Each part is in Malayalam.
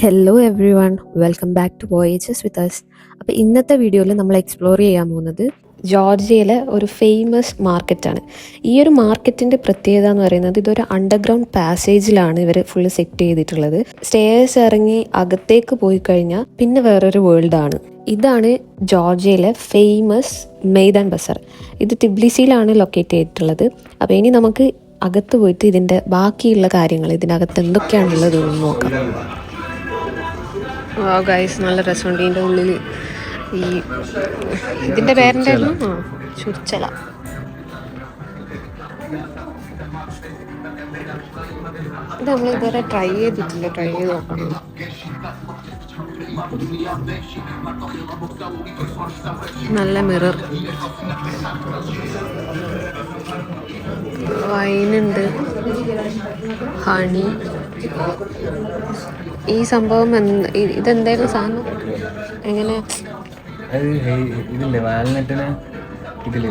Hello everyone, welcome back to voyages with us. അപ്പോൾ ഇന്നത്തെ വീഡിയോയിൽ നമ്മൾ എക്സ്പ്ലോർ ചെയ്യാൻ പോകുന്നത് ജോർജിയയിലെ ഒരു ഫേമസ് മാർക്കറ്റാണ്. ഈ ഒരു മാർക്കറ്റിൻ്റെ പ്രത്യേകത എന്ന് പറയുന്നത് ഇതൊരു അണ്ടർഗ്രൗണ്ട് പാസേജിലാണ് ഇവർ ഫുള്ള് സെറ്റ് ചെയ്തിട്ടുള്ളത്. സ്റ്റേഴ്സ് ഇറങ്ങി അകത്തേക്ക് പോയി കഴിഞ്ഞാൽ പിന്നെ വേറൊരു വേൾഡാണ്. ഇതാണ് ജോർജിയയിലെ ഫേമസ് മെയ്ദാൻ ബസാർ. ഇത് ടിബ്ലിസിയിലാണ് ലൊക്കേറ്റ് ചെയ്തിട്ടുള്ളത്. അപ്പോൾ ഇനി നമുക്ക് അകത്ത് പോയിട്ട് ഇതിൻ്റെ ബാക്കിയുള്ള കാര്യങ്ങൾ, ഇതിനകത്ത് എന്തൊക്കെയാണുള്ളത് എന്ന് നോക്കാം. ഗൈസ്, നല്ല രസമുണ്ട്. ഇതിൻ്റെ ഉള്ളിൽ ഇതിൻ്റെ പേരെന്തായിരുന്നു? ചുരിച്ചല. ഇത് നമ്മൾ ഇതുവരെ ട്രൈ ചെയ്തിട്ടില്ല, ട്രൈ ചെയ്ത് നോക്കണം. നല്ല മിറർ, വൈനുണ്ട്, ഹണി. ഈ സംഭവം ഇതെന്തായാലും സാധനം എങ്ങനെ? ഇതില്ലേ വാൽനട്ടിനെ ഇതിൽ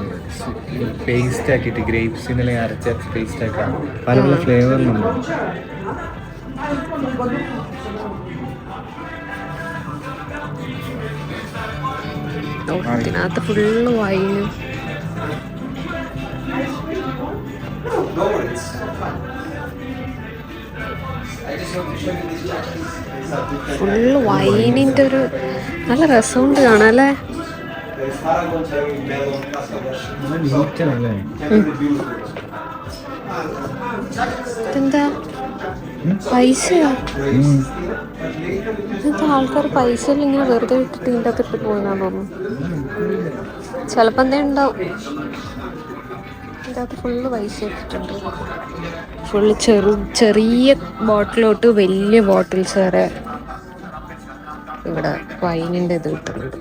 പേസ്റ്റ് ആക്കിയിട്ട് ഗ്രേപ്സിനെ അരച്ച പേസ്റ്റ് ആക്കി പല പല ഫ്ലേവറിലുണ്ട്. ഇതിനകത്ത് ഫുള്ള് വൈന്. ഫുള്ള് വൈനിൻ്റെ ഒരു നല്ല രസമുണ്ട് കാണാല്ലേ. എന്താ പൈസയാ? ഇന്നത്തെ ആൾക്കാർ പൈസ ഇങ്ങനെ വെറുതെ ഇട്ടിട്ട് ഇതിൻ്റെ അകത്ത് ഇട്ട് പോകുന്ന തോന്നുന്നു. ചിലപ്പോൾ എന്തേ ഉണ്ടാവും. ഇതിൻ്റെ അകത്ത് ഫുള്ള് പൈസ ഇട്ടിട്ടുണ്ട്. ഫുള്ള് ചെറിയ ബോട്ടിലോട്ട് വലിയ ബോട്ടിൽസ് വരെ ഇവിടെ വൈനിൻ്റെ ഇത് കിട്ടുന്നുണ്ട്.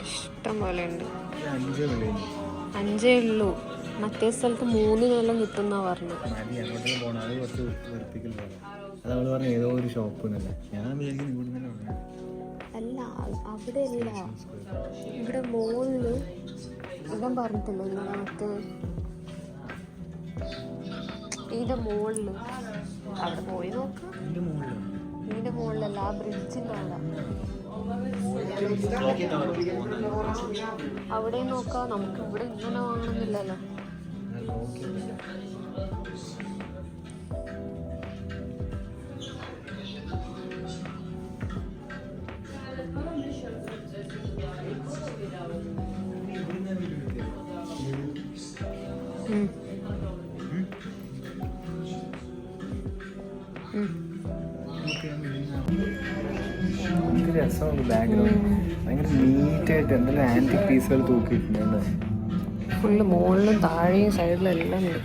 ഇഷ്ടം പോലെ ഉണ്ട്. 5 ഉള്ളൂ. മറ്റേ സ്ഥലത്ത് 3 നിലം കിട്ടുന്ന പറഞ്ഞു. ഏതോ ഒരു ഷോപ്പ് ഞാൻ അല്ല, അവിടെ അല്ല, ഇവിടെ മോളില് ഇവൻ പറഞ്ഞിട്ടില്ല. മറ്റേ ഇതിന്റെ മോളില് അവിടെ പോയി നോക്കാം. ഇതിന്റെ മോളിലല്ല, ആ ബ്രിഡ്ജിന്റെ അവിടെ നോക്കാം. നമുക്ക് ഇവിടെ ഇങ്ങനെ വാങ്ങണമെന്നില്ലല്ലോ. രസമുണ്ട്. ബാക്ക്ഗ്രൗണ്ട് ഭയങ്കര നീറ്റായിട്ട് എന്തെല്ലാം ആൻറ്റിക് പീസുകൾ തൂക്കിയിട്ടുണ്ട്. ഫുള്ള് മുകളിലും താഴെയും സൈഡിലെല്ലാം ഉണ്ട്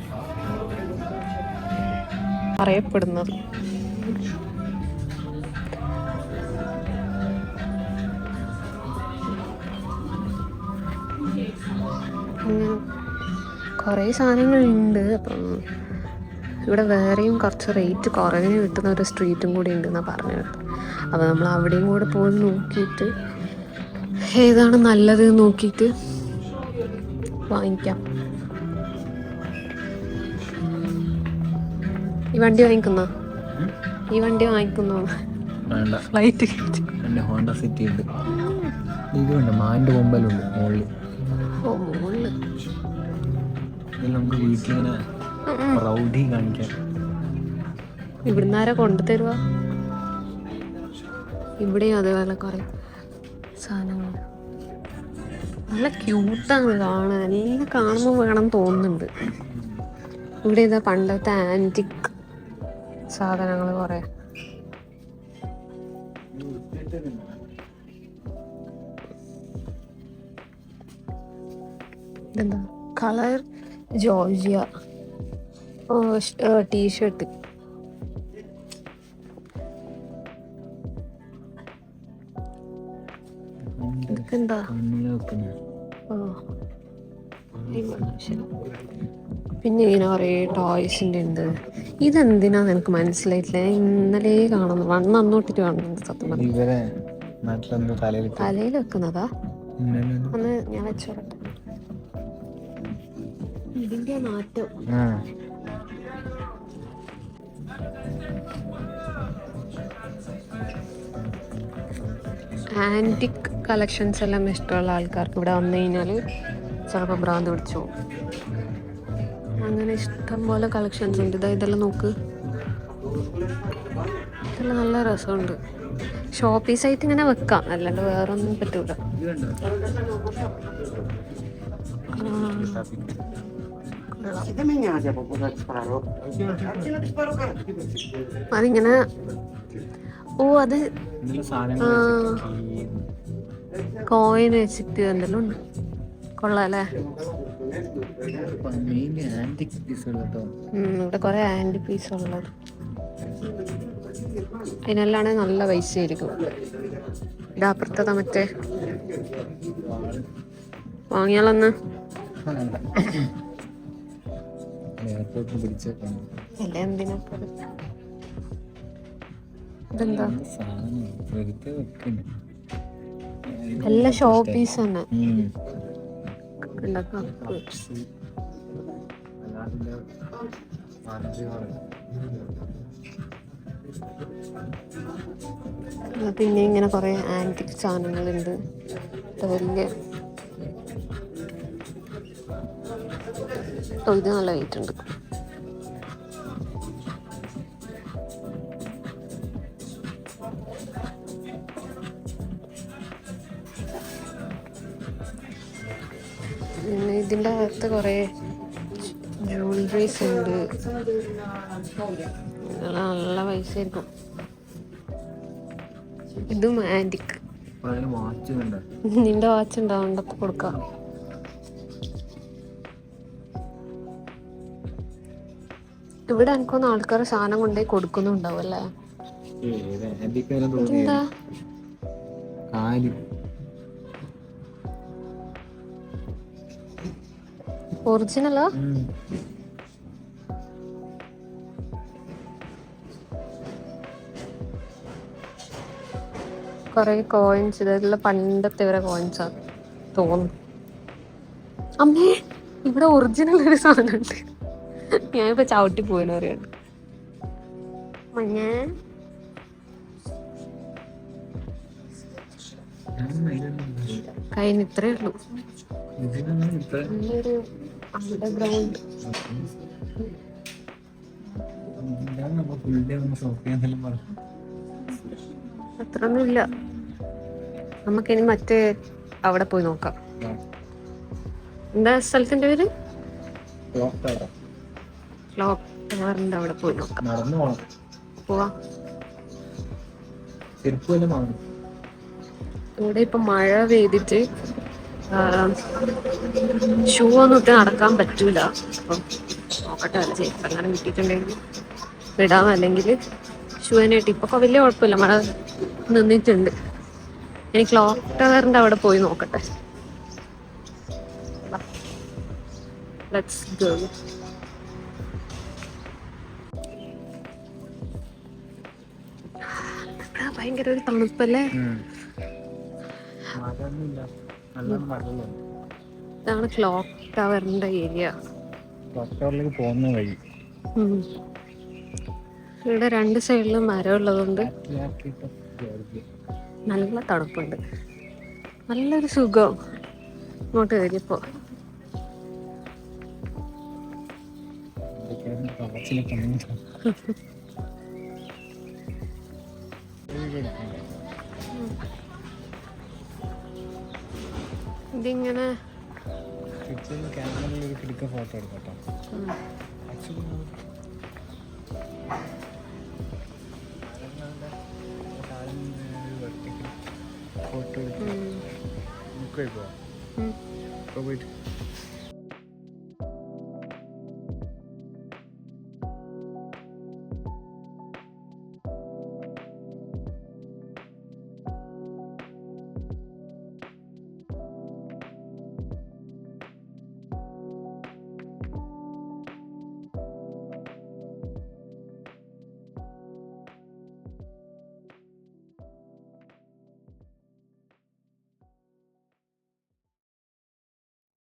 അറിയപ്പെടുന്നത്. കുറേ സാധനങ്ങളുണ്ട്. അപ്പം ഇവിടെ വേറെയും കുറച്ച് റേറ്റ് കുറവിന് കിട്ടുന്ന ഒരു സ്ട്രീറ്റും കൂടി ഉണ്ടെന്നാണ് പറഞ്ഞത്. അപ്പോൾ നമ്മൾ അവിടെയും കൂടെ പോയി നോക്കിയിട്ട് ഏതാണ് നല്ലത് നോക്കിയിട്ട് വാങ്ങിക്കാം. ഈ വണ്ടി വാങ്ങിക്കുന്നോ? വേണ്ട, ഫ്ലൈറ്റ് എൻ്റെ ഹോണ്ട സിറ്റി ഉണ്ട്. ഇതുണ്ട്, മാൻ്റെ കൊമ്പലുണ്ട് മുകളിൽ. ഓ, മുകളിൽ നമുക്ക് വീട്ടിലിങ്ങനെ പ്രൗഢി കാണിക്കാം. ഇവിടുന്ന് ആരാ കൊണ്ടുതരുക? ഇവിടെയും അതേപോലെ കുറേ സാധനങ്ങൾ നല്ല ക്യൂട്ടാണ് കാണാൻ. എല്ലാം കാണുമ്പോൾ വേണം തോന്നുന്നുണ്ട്. ഇവിടെ ഇതാ പണ്ടത്തെ ആൻറ്റിക് സാധനങ്ങൾ കുറേ. ഇതെന്താ കളർ? Georgia T shirt. ഇതൊക്കെ എന്താ? പിന്നെ ഇങ്ങനെ കുറേ ടോയ്സിൻ്റെ ഉണ്ട്. ഇതെന്തിനാന്ന് എനിക്ക് മനസ്സിലായിട്ടില്ല. ഞാൻ ഇന്നലെ കാണുന്നു, അന്നൊട്ടിട്ട് കാണുന്നുണ്ട് സത്യം പറഞ്ഞു. ഇവരെ നാട്ടിലെന്തോ തലയിൽ വെക്കുന്നതാ. ഒന്ന് ഞാൻ വെച്ചോട്ടെ. ഇതിന്റെ നാറ്റം. ആൻറ്റിക് കളക്ഷൻസ് എല്ലാം ഇഷ്ടമുള്ള ആൾക്കാർക്ക് ഇവിടെ വന്നു കഴിഞ്ഞാൽ ചിലപ്പോൾ ഭ്രാന്ത് പിടിച്ചു പോകും. അങ്ങനെ ഇഷ്ടം പോലെ കളക്ഷൻസ് ഉണ്ട്. ഇതെല്ലാം നോക്ക്, ഇതെല്ലാം നല്ല രസമുണ്ട്. ഷോ പീസായിട്ട് ഇങ്ങനെ വെക്കാം, അല്ലാണ്ട് വേറെ ഒന്നും പറ്റൂല. അതിങ്ങനെ അത് കോയിൻ വെച്ചിട്ട് എന്തെല്ലാം ഉണ്ട്. കൊള്ളാല്ലേ? ഇവിടെ കുറെ ആന്റി പീസ് ഉള്ളത്. അതിനെല്ലാം നല്ല പൈസ ആയിരിക്കും. ഇതാ അപ്പുറത്തതാ മറ്റേ വാങ്ങിയാലൊന്ന് അല്ലേ എന്തിനാ ഇതെന്താ എല്ലാം ഷോ പീസ് തന്നെ. പിന്നെ ഇങ്ങനെ കുറെ ആന്റിക് സാധനങ്ങളുണ്ട്. വലിയ ഇത് നല്ല വെയിറ്റ് ഉണ്ട്. പിന്നെ ഇതിൻ്റെ അകത്ത് കുറേ ജ്വല്ലറീസ് ഉണ്ട്. നല്ല പൈസ ആയിരിക്കും. ഇതും ആന്റിക്. നിന്റെ വാച്ച് ഉണ്ടാവണ്ട കൊടുക്കാം. ഇവിടെ എനിക്കൊന്ന് ആൾക്കാർ സാധനം കൊണ്ടേ കൊടുക്കുന്നുണ്ടാവും അല്ലേ? എന്താ ഒറിജിനലാ? കുറെ കോയിൻസ്, ഇതെല്ലാം പണ്ടത്തെ വരെ കോയിൻസാ തോന്നുന്നു. അമ്മേ, ഇവിടെ ഒറിജിനൽ ഒരു സാധനം ഉണ്ട്. ഞാനിപ്പോ ചവിട്ടി പോയെന്ന് പറയാണ്. മഞ്ഞ കഴിഞ്ഞ ഇത്രേ ഉള്ളൂ. നല്ലൊരു അണ്ടർഗ്രൗണ്ട്. അത്രയൊന്നുമില്ല. നമുക്കിനി മറ്റേ അവിടെ പോയി നോക്കാം. എന്താ സ്ഥലത്തിന്റെ പേര്? ക്ലോക്ക് ടവറിന്റെ അവിടെ പോയി നോക്കാം. പോവാ. ഇവിടെ ഇപ്പൊ മഴ പെയ്തിട്ട് ഷൂ ഒന്നും ഇട്ട് നടക്കാൻ പറ്റൂല. അപ്പം നോക്കട്ടെ, അല്ല ചേച്ചി അങ്ങനെ കിട്ടിയിട്ടുണ്ടെങ്കിൽ വിടാം, അല്ലെങ്കിൽ ഷൂ തന്നെ ഇട്ട്. ഇപ്പൊ വലിയ കുഴപ്പമില്ല, മഴ നിന്നിട്ടുണ്ട്. ഇനി ക്ലോക്ക് ടവറിന്റെ അവിടെ പോയി നോക്കട്ടെ. Let's go. ഭയങ്കര ഒരു തണുപ്പല്ലേ? ഇതാണ് ക്ലോക്ക് ടവറിന്റെ ഏരിയ. പോകുന്ന വഴി ഇവിടെ രണ്ട് സൈഡിലും മരം ഉള്ളതുകൊണ്ട് നല്ല തണുപ്പുണ്ട്. നല്ലൊരു സുഖം ഇങ്ങോട്ട് കയറിയപ്പോ. ഇതിങ്ങനെ ഫോട്ടോ എടുക്കട്ടോ. ഫോട്ടോ എടുത്ത് പോയിട്ട്